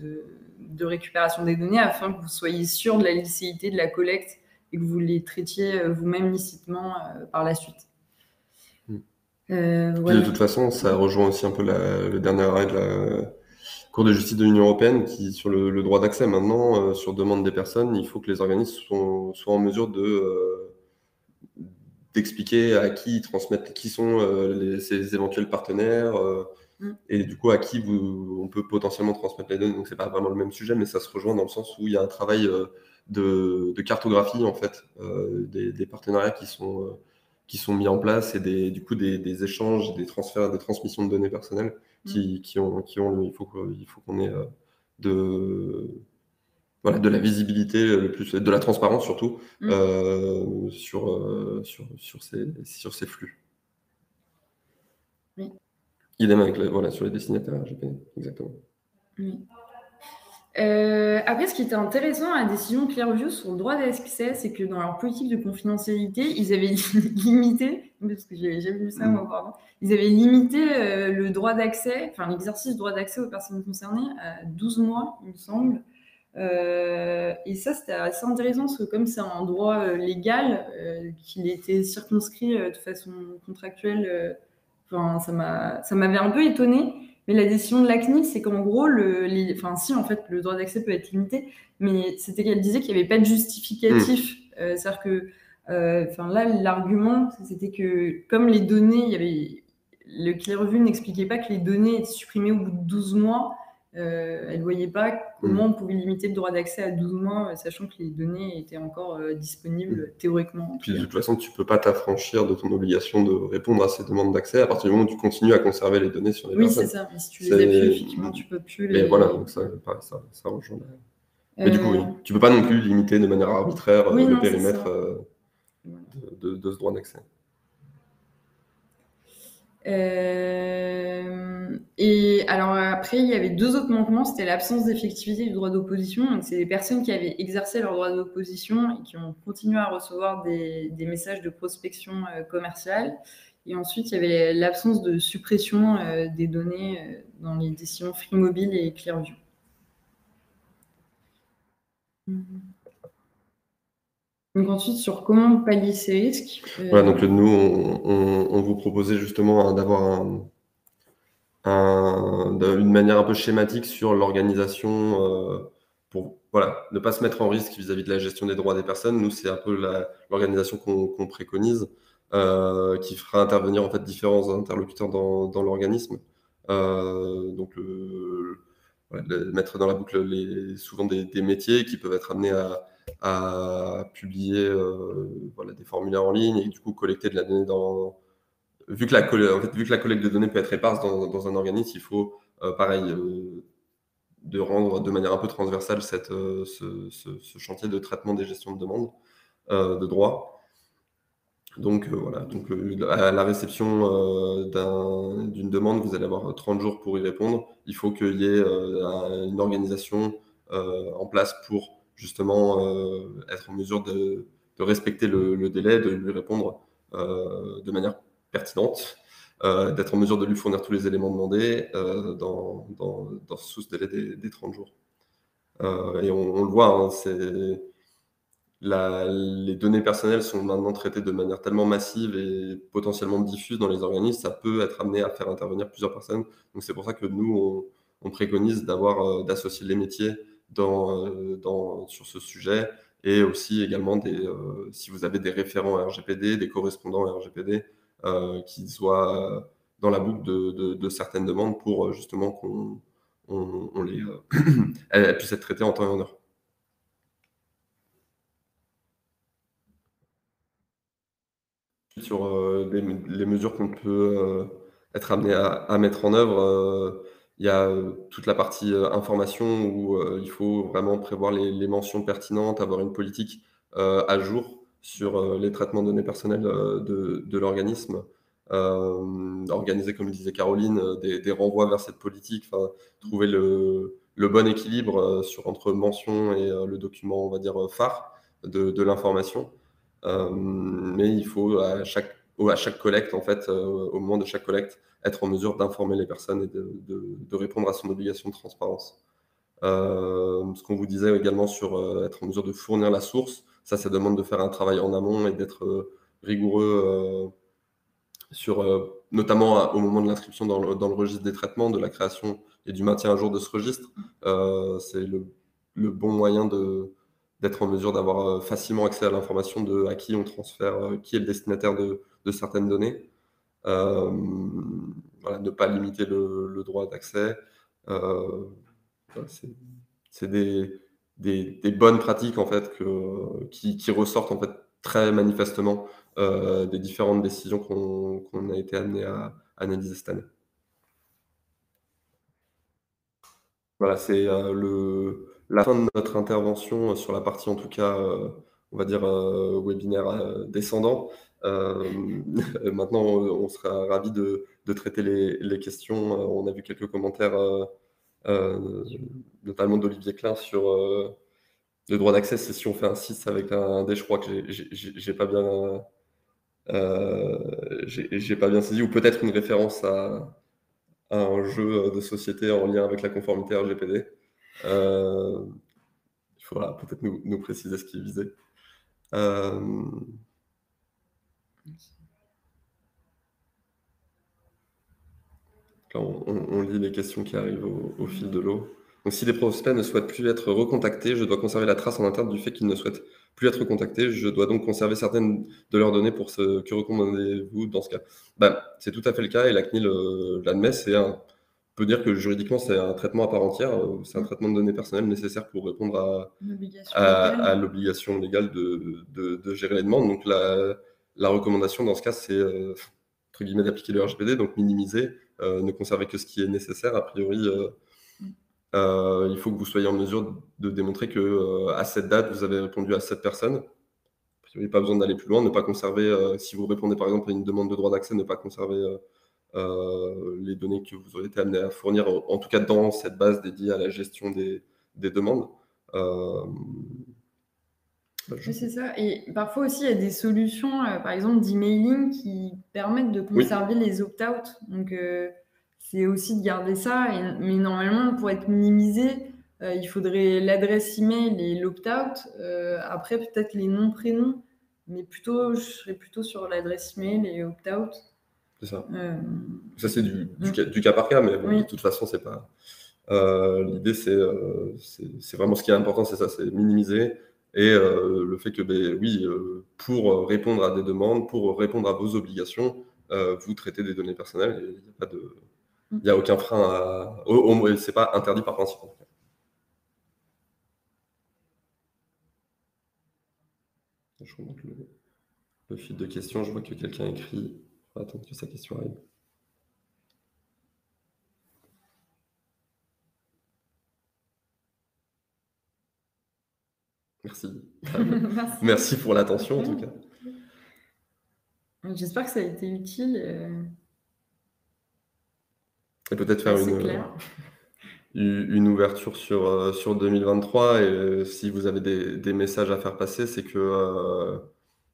de récupération des données, afin que vous soyez sûr de la licéité de la collecte et que vous les traitiez vous-même licitement par la suite. Puis de toute façon, ça rejoint aussi un peu le dernier arrêt de la Cour de justice de l'Union européenne qui, sur le droit d'accès maintenant, sur demande des personnes, il faut que les organismes soient en mesure d'expliquer à qui ils transmettent, qui sont ces éventuels partenaires, et du coup à qui on peut potentiellement transmettre les données. Donc c'est pas vraiment le même sujet, mais ça se rejoint dans le sens où il y a un travail de cartographie en fait des partenariats qui sont mis en place, et du coup des échanges, des transferts, des transmissions de données personnelles il faut qu'on ait de la visibilité, de la transparence surtout sur ces flux. Oui. Idem avec sur les destinataires RGPD, exactement. Oui. Après, ce qui était intéressant à la décision Clearview sur le droit d'accès, c'est que dans leur politique de confidentialité, ils avaient limité, parce que j'ai vu ça moi, pardon, ils avaient limité le droit d'accès, enfin l'exercice du droit d'accès aux personnes concernées à 12 mois, il me semble. Et ça, c'était assez intéressant, parce que comme c'est un droit légal, qu'il était circonscrit de façon contractuelle, ça m'avait un peu étonnée. Mais la décision de la CNIL, c'est qu'en gros, si, en fait, le droit d'accès peut être limité, mais c'était qu'elle disait qu'il n'y avait pas de justificatif. C'est-à-dire que, là, l'argument, c'était que comme les données, le Clearview n'expliquait pas que les données étaient supprimées au bout de 12 mois. Elle ne voyait pas comment on pouvait limiter le droit d'accès à 12 mois, sachant que les données étaient encore disponibles théoriquement. Puis de toute façon, tu ne peux pas t'affranchir de ton obligation de répondre à ces demandes d'accès à partir du moment où tu continues à conserver les données sur les personnes. Oui, c'est ça. Mais si tu les appuies, effectivement, tu ne peux plus les... Mais voilà, donc ça rejoint. Mais du coup, oui, tu ne peux pas non plus limiter de manière arbitraire le périmètre de ce droit d'accès. Et alors après, il y avait deux autres manquements, c'était l'absence d'effectivité du droit d'opposition. Donc c'est les personnes qui avaient exercé leur droit d'opposition et qui ont continué à recevoir des messages de prospection commerciale. Et ensuite, il y avait l'absence de suppression des données dans les décisions Free Mobile et Clearview. Donc ensuite, sur comment pallier ces risques. Voilà, donc nous, on vous proposait justement d'avoir une manière un peu schématique sur l'organisation pour ne pas se mettre en risque vis-à-vis de la gestion des droits des personnes. Nous, c'est un peu l'organisation qu'on préconise, qui fera intervenir en fait différents interlocuteurs dans l'organisme. Donc mettre dans la boucle souvent des métiers qui peuvent être amenés à publier des formulaires en ligne et du coup collecter de la donnée vu que la collecte de données peut être éparse dans un organisme, il faut de rendre de manière un peu transversale ce chantier de traitement des gestions de demandes de droits. Donc à la réception d'une demande, vous allez avoir 30 jours pour y répondre. Il faut qu'il y ait une organisation en place pour justement être en mesure de respecter le délai, de lui répondre de manière pertinente, d'être en mesure de lui fournir tous les éléments demandés sous ce délai des 30 jours. Et on le voit, les données personnelles sont maintenant traitées de manière tellement massive et potentiellement diffuse dans les organismes, ça peut être amené à faire intervenir plusieurs personnes. Donc c'est pour ça que nous, on préconise d'associer les métiers sur ce sujet, et aussi également si vous avez des référents RGPD, des correspondants RGPD, qui soit dans la boucle de certaines demandes pour justement qu'on elles puissent être traitées en temps et en heure. Sur les mesures qu'on peut être amené à mettre en œuvre, il y a toute la partie information où il faut vraiment prévoir les mentions pertinentes, avoir une politique à jour sur les traitements de données personnelles de l'organisme. Organiser, comme disait Caroline, des renvois vers cette politique, trouver le bon équilibre entre mention et le document, on va dire, phare de l'information. Mais il faut à chaque collecte, en fait, au moment de chaque collecte, être en mesure d'informer les personnes et de répondre à son obligation de transparence. Ce qu'on vous disait également sur être en mesure de fournir la source, ça demande de faire un travail en amont et d'être rigoureux notamment au moment de l'inscription dans le registre des traitements, de la création et du maintien à jour de ce registre. C'est le bon moyen d'être en mesure d'avoir facilement accès à l'information de à qui on transfère, qui est le destinataire de certaines données. Voilà, ne pas limiter le droit d'accès. Voilà, c'est des bonnes pratiques en fait qui ressortent en fait très manifestement des différentes décisions qu'on a été amené à analyser cette année. Voilà, c'est la fin de notre intervention sur la partie, en tout cas, on va dire, webinaire descendant. Maintenant, on sera ravis de traiter les questions. On a vu quelques commentaires, notamment d'Olivier Klein sur le droit d'accès. C'est si on fait un 6 avec un D, je crois que j'ai pas bien, j'ai pas bien saisi, ou peut-être une référence à un jeu de société en lien avec la conformité RGPD. Il faudra peut-être nous préciser ce qui est visé. Là, on lit les questions qui arrivent au fil de l'eau. Donc, si les prospects ne souhaitent plus être recontactés, je dois conserver la trace en interne du fait qu'ils ne souhaitent plus être contactés. Je dois donc conserver certaines de leurs données pour ce que recommandez-vous dans ce cas? C'est tout à fait le cas et la CNIL l'admet. On peut dire que juridiquement, c'est un traitement à part entière. C'est un traitement de données personnelles nécessaire pour répondre à l'obligation légale de gérer les demandes. Donc, la recommandation dans ce cas, c'est entre guillemets d'appliquer le RGPD, donc minimiser, ne conserver que ce qui est nécessaire. A priori, il faut que vous soyez en mesure de démontrer que à cette date, vous avez répondu à cette personne. A priori, pas besoin d'aller plus loin, ne pas conserver, si vous répondez par exemple à une demande de droit d'accès, ne pas conserver les données que vous aurez été amené à fournir, en tout cas dans cette base dédiée à la gestion des demandes. Oui, c'est ça. Et parfois aussi, il y a des solutions, par exemple d'emailing, qui permettent de conserver les opt-out. Donc, c'est aussi de garder ça. Mais normalement, pour être minimisé, il faudrait l'adresse email et l'opt-out. Après, peut-être les noms, prénoms. Mais je serais plutôt sur l'adresse email et opt-out. C'est ça. Ça, c'est du cas par cas, mais bon, de toute façon, c'est pas. L'idée, c'est vraiment ce qui est important, c'est ça, c'est minimiser. Et le fait que, oui, pour répondre à des demandes, pour répondre à vos obligations, vous traitez des données personnelles et il n'y a aucun frein c'est pas interdit par principe. En fait. Je remonte le fil de questions, je vois que quelqu'un écrit. On va attendre que sa question arrive. Merci. Merci pour l'attention, en tout cas. J'espère que ça a été utile. Et peut-être faire une ouverture sur 2023. Et si vous avez des messages à faire passer, c'est que,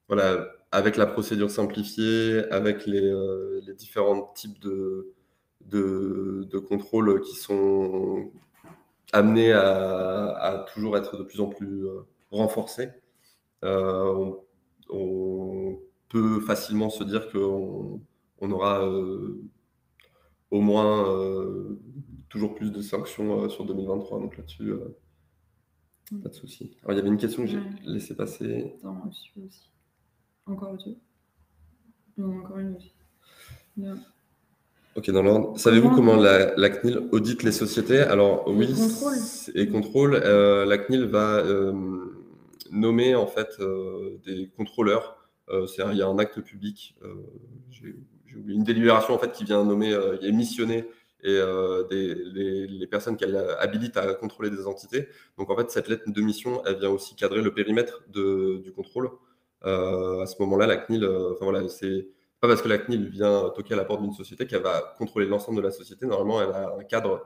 voilà, avec la procédure simplifiée, avec les différents types de contrôles qui sont amenés à toujours être de plus en plus renforcés, on peut facilement se dire qu'on aura au moins toujours plus de sanctions sur 2023. Donc là-dessus, pas de souci. Alors, il y avait une question que j'ai laissé passer. Attends, aussi. Encore au-dessus. Non, encore une aussi. Bien. Ok, dans l'ordre. Savez-vous comment la CNIL audite les sociétés? Alors Et oui, contrôle. et contrôle. La CNIL va nommer en fait des contrôleurs. Il y a un acte public. J'ai oublié une délibération en fait qui vient nommer, il est missionné et les personnes qu'elle habilite à contrôler des entités. Donc en fait, cette lettre de mission, elle vient aussi cadrer le périmètre du contrôle. À ce moment-là, la CNIL, enfin voilà, c'est pas parce que la CNIL vient toquer à la porte d'une société qu'elle va contrôler l'ensemble de la société. Normalement, elle a un cadre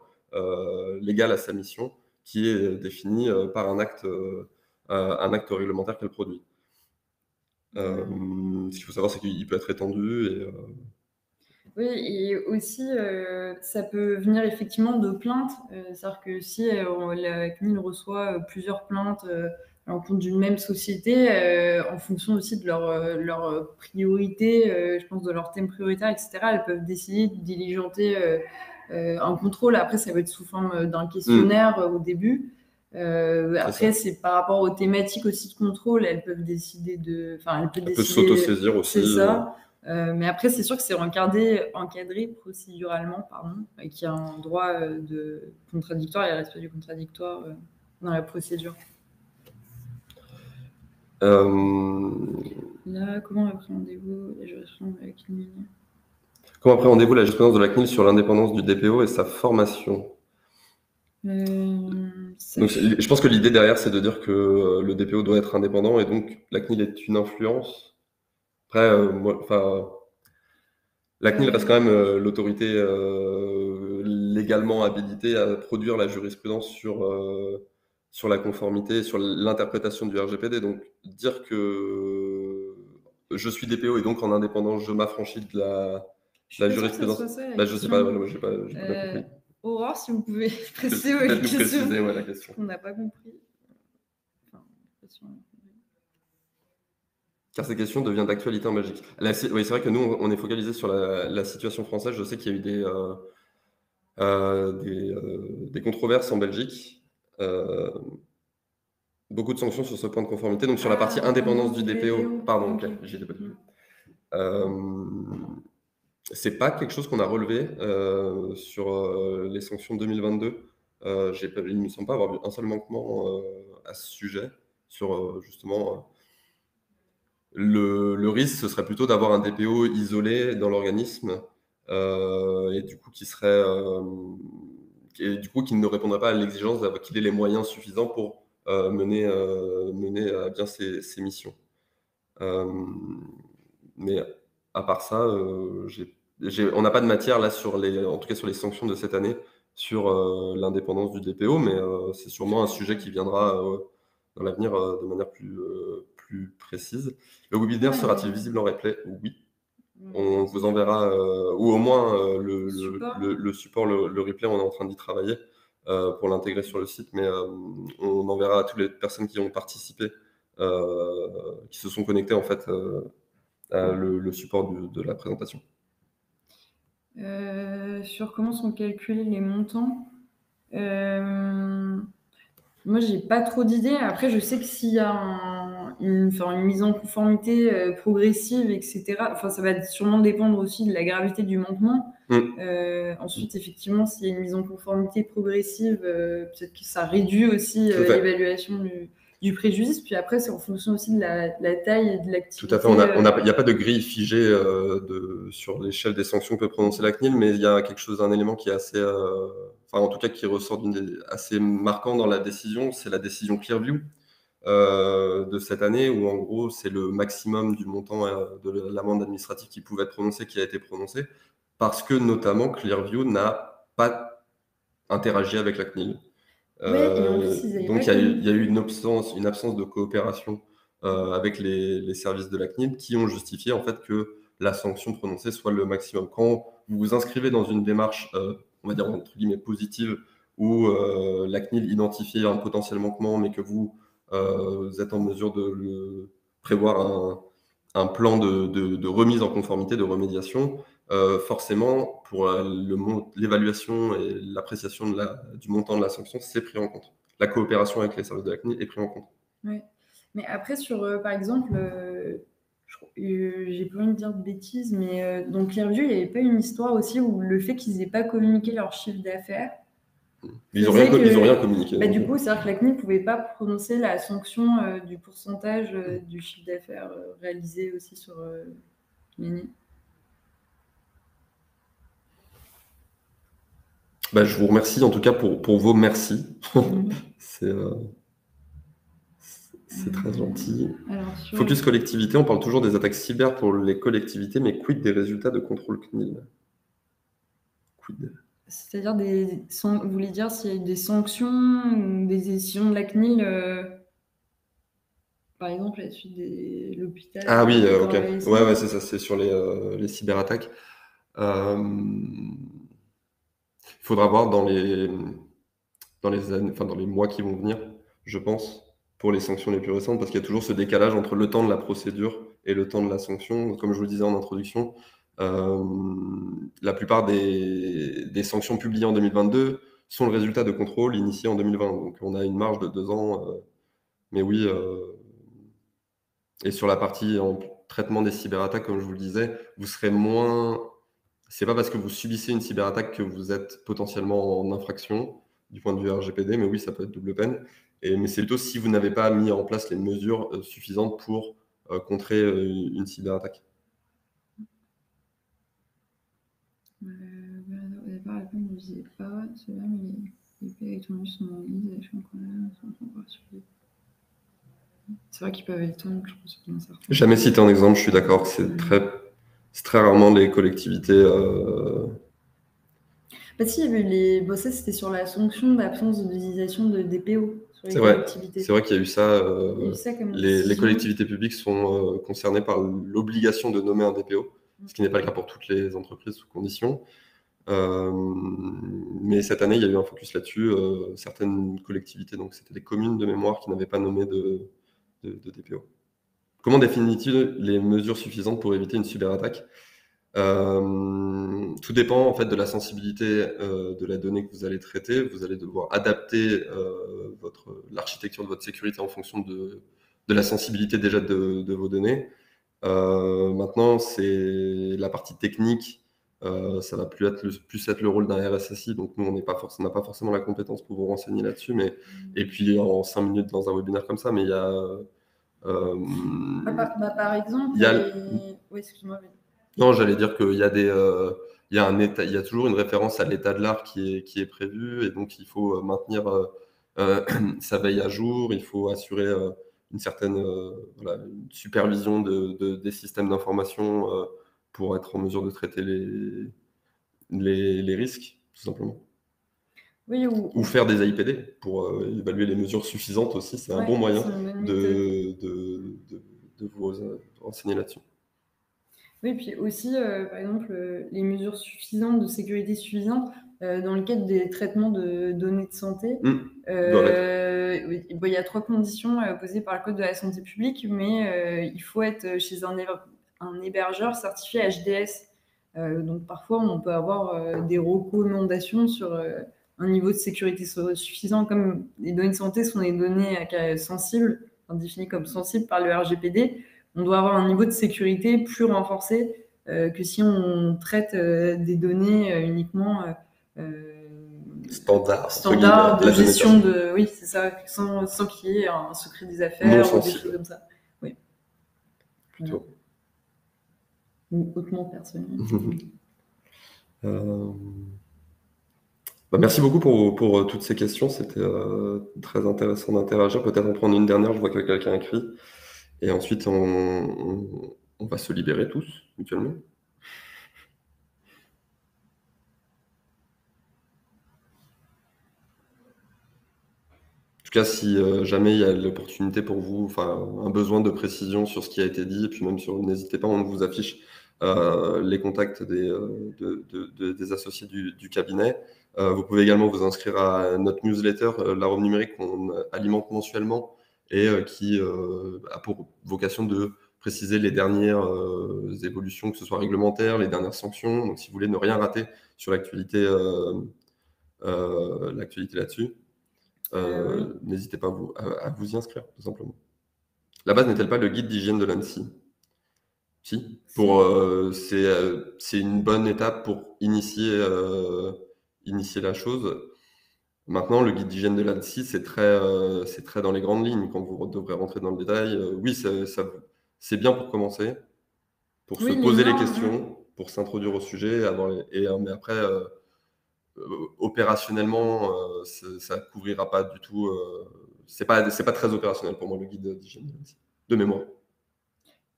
légal à sa mission qui est défini par un acte réglementaire qu'elle produit. Ce qu'il faut savoir, c'est qu'il peut être étendu. Oui, et aussi, ça peut venir effectivement de plaintes. C'est-à-dire que si la CNIL reçoit plusieurs plaintes à l'encontre d'une même société, en fonction aussi de leur priorité, je pense de leur thème prioritaire, etc., elles peuvent décider de diligenter un contrôle. Après, ça va être sous forme d'un questionnaire au début. Après, c'est par rapport aux thématiques aussi de contrôle, elles peuvent décider de. Enfin, elle peut s'auto-saisir aussi. C'est ça. Mais après, c'est sûr que c'est encadré procéduralement, qu'il y a un droit de contradictoire et un respect du contradictoire dans la procédure. Là, comment appréhendez-vous la jurisprudence de la CNIL? Comment appréhendez-vous la jurisprudence de la CNIL sur l'indépendance du DPO et sa formation? Donc, je pense que l'idée derrière, c'est de dire que le DPO doit être indépendant et donc la CNIL est une influence. Après, la CNIL reste quand même l'autorité légalement habilitée à produire la jurisprudence sur la conformité, sur l'interprétation du RGPD. Donc, dire que je suis DPO et donc en indépendance, je m'affranchis de la jurisprudence. Je sais pas, moi, j'ai pas compris. Aurore, si vous pouvez préciser la question. On n'a pas compris. Car cette question devient d'actualité en Belgique. Oui, c'est vrai que nous, on est focalisé sur la situation française. Je sais qu'il y a eu des controverses en Belgique. Beaucoup de sanctions sur ce point de conformité. Donc sur la partie indépendance du DPO. Pardon, ok, j'y étais pas du tout. C'est pas quelque chose qu'on a relevé sur les sanctions 2022. Il ne me semble pas avoir vu un seul manquement à ce sujet sur justement le risque, ce serait plutôt d'avoir un DPO isolé dans l'organisme et du coup qui ne répondrait pas à l'exigence qu'il ait les moyens suffisants pour mener à bien ses missions. Mais à part ça, on n'a pas de matière là en tout cas sur les sanctions de cette année sur l'indépendance du DPO, mais c'est sûrement un sujet qui viendra dans l'avenir de manière plus précise. Le webinaire sera-t-il visible en replay? Oui. On vous enverra, ou au moins le support, le replay, on est en train d'y travailler pour l'intégrer sur le site, mais on enverra à toutes les personnes qui ont participé, qui se sont connectées en fait le support de la présentation. Sur comment sont calculés les montants, moi, j'ai pas trop d'idées. Après, je sais que s'il y a une mise en conformité progressive, etc., ça va sûrement dépendre aussi de la gravité du manquement. Ensuite, effectivement, s'il y a une mise en conformité progressive, peut-être que ça réduit aussi l'évaluation du préjudice. Puis après, c'est en fonction aussi de la taille et de l'activité. Tout à fait. Il n'y a pas de grille figée sur l'échelle des sanctions que peut prononcer la CNIL, mais il y a un élément qui est assez, en tout cas qui ressort assez marquant dans la décision, c'est la décision Clearview de cette année, où en gros c'est le maximum du montant de l'amende administrative qui pouvait être prononcée, qui a été prononcé, parce que notamment Clearview n'a pas interagi avec la CNIL. Donc il y a eu une absence de coopération avec les services de la CNIL qui ont justifié en fait que la sanction prononcée soit le maximum. Quand vous vous inscrivez dans une démarche, on va dire entre guillemets positive, où la CNIL identifie un potentiel manquement, mais que vous êtes en mesure de prévoir un plan de remise en conformité, de remédiation, forcément, pour l'évaluation et l'appréciation du montant de la sanction, c'est pris en compte. La coopération avec les services de la CNIL est prise en compte. Oui. Mais après, par exemple, J'ai pas envie de dire de bêtises, mais dans Clearview, il n'y avait pas une histoire aussi où le fait qu'ils n'aient pas communiqué leur chiffre d'affaires Ils n'ont rien communiqué. Du coup, c'est-à-dire que la CNIL ne pouvait pas prononcer la sanction du pourcentage du chiffre d'affaires réalisé aussi sur l'année. Je vous remercie en tout cas pour vos merci. C'est très gentil. Focus collectivité, on parle toujours des attaques cyber pour les collectivités, mais quid des résultats de contrôle CNIL? C'est-à-dire, vous voulez dire s'il y a eu des sanctions, des décisions de la CNIL, par exemple, à la suite de l'hôpital. Ah oui, ok. Ouais, c'est ça, c'est sur les cyberattaques. Il faudra voir dans les années, dans les mois qui vont venir, je pense, pour les sanctions les plus récentes, parce qu'il y a toujours ce décalage entre le temps de la procédure et le temps de la sanction. Comme je vous le disais en introduction, la plupart des sanctions publiées en 2022 sont le résultat de contrôles initiés en 2020. Donc on a une marge de 2 ans. Mais oui, et sur la partie en traitement des cyberattaques, comme je vous le disais, vous serez moins... C'est pas parce que vous subissez une cyberattaque que vous êtes potentiellement en infraction du point de vue RGPD, mais oui, ça peut être double peine. Mais c'est plutôt si vous n'avez pas mis en place les mesures suffisantes pour contrer une cyberattaque. Au départ, la peine ne visait pas cela, mais les pays étendus sont en liste, je suis encore là, c'est vrai qu'ils peuvent être étendus, je pense, dans certains. Jamais cité un exemple, je suis d'accord, c'est très rarement les collectivités. Si, il y avait ça, c'était sur la sanction d'absence d'utilisation de DPO sur les collectivités. C'est vrai qu'il y a eu ça. Les collectivités publiques sont concernées par l'obligation de nommer un DPO, ce qui n'est pas le cas pour toutes les entreprises sous condition. Mais cette année, il y a eu un focus là-dessus. Certaines collectivités, donc c'était des communes de mémoire qui n'avaient pas nommé de DPO. Comment définit-il les mesures suffisantes pour éviter une cyberattaque? Tout dépend en fait de la sensibilité de la donnée que vous allez traiter. Vous allez devoir adapter l'architecture de votre sécurité en fonction de la sensibilité déjà de vos données. Maintenant, c'est la partie technique. Ça va plus être le rôle d'un RSSI. Donc nous, on n'a pas forcément la compétence pour vous renseigner là-dessus. Et puis en 5 minutes dans un webinaire comme ça, mais il y a... par exemple, oui, excuse-moi. Non, j'allais dire qu'il y a il y a toujours une référence à l'état de l'art qui est prévu, et donc il faut maintenir sa veille à jour, il faut assurer une certaine une supervision des systèmes d'information pour être en mesure de traiter les risques, tout simplement. Oui, ou faire des AIPD pour évaluer les mesures suffisantes aussi, c'est un bon moyen de vous renseigner là-dessus. Oui, puis aussi, par exemple, les mesures suffisantes, de sécurité suffisante, dans le cadre des traitements de données de santé. Il y a 3 conditions posées par le Code de la santé publique, mais il faut être chez un hébergeur certifié HDS. Donc parfois, on peut avoir des recommandations sur un niveau de sécurité suffisant, comme les données de santé sont des données sensibles, définies comme sensibles par le RGPD. On doit avoir un niveau de sécurité plus renforcé que si on traite des données uniquement standard de gestion de... Oui, c'est ça, sans qu'il y ait un secret des affaires ou des choses comme ça. Oui. Plutôt. Ou hautement personnel. Merci beaucoup pour toutes ces questions. C'était très intéressant d'interagir. Peut-être en prendre une dernière, je vois que quelqu'un écrit. Et ensuite, on va se libérer tous, mutuellement. En tout cas, si jamais il y a l'opportunité pour vous, un besoin de précision sur ce qui a été dit, et puis même n'hésitez pas, on vous affiche les contacts des associés du cabinet. Vous pouvez également vous inscrire à notre newsletter, La Revue Numérique, qu'on alimente mensuellement et qui a pour vocation de préciser les dernières évolutions, que ce soit réglementaires, les dernières sanctions. Donc, si vous voulez ne rien rater sur l'actualité là-dessus, n'hésitez pas à vous y inscrire, tout simplement. La base n'est-elle pas le guide d'hygiène de l'ANSSI? Si, C'est c'est une bonne étape pour initier la chose. Maintenant, le guide d'hygiène de l'ANSSI, c'est très dans les grandes lignes. Quand vous devrez rentrer dans le détail, oui, c'est bien pour commencer, pour se oui, les poser les normes. questions, pour s'introduire au sujet, mais après, opérationnellement, ça couvrira pas du tout. C'est pas très opérationnel pour moi, le guide d'hygiène de l'ANSSI, de mémoire.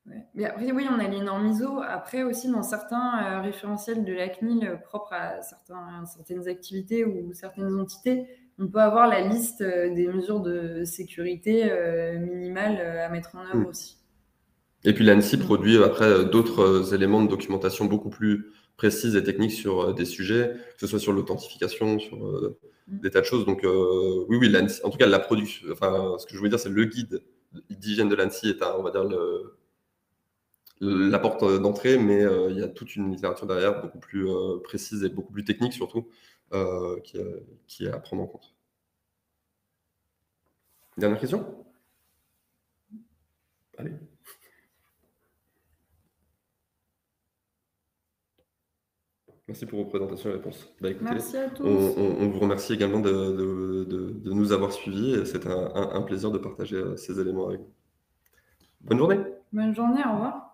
Ouais. Mais après, oui, on a les normes ISO. Après aussi, dans certains référentiels de la CNIL propres à certaines activités ou certaines entités, on peut avoir la liste des mesures de sécurité minimales à mettre en œuvre Mm. aussi. Et puis l'ANSSI Donc, produit après ça peut d'autres faire- éléments de documentation beaucoup plus précises et techniques sur des sujets, que ce soit sur l'authentification, sur Mm. des tas de choses. Donc oui, oui, l'ANSSI, en tout cas la production, enfin ce que je voulais dire, c'est le guide d'hygiène de l'ANSSI est on va dire la porte d'entrée, mais il y a toute une littérature derrière beaucoup plus précise et beaucoup plus technique surtout qui est à prendre en compte. Dernière question? Allez. Merci pour vos présentations et réponses. Bah, écoutez, Merci à on, tous. on vous remercie également de nous avoir suivis. Et c'est un plaisir de partager ces éléments avec vous. Bonne journée. Bonne journée, au revoir.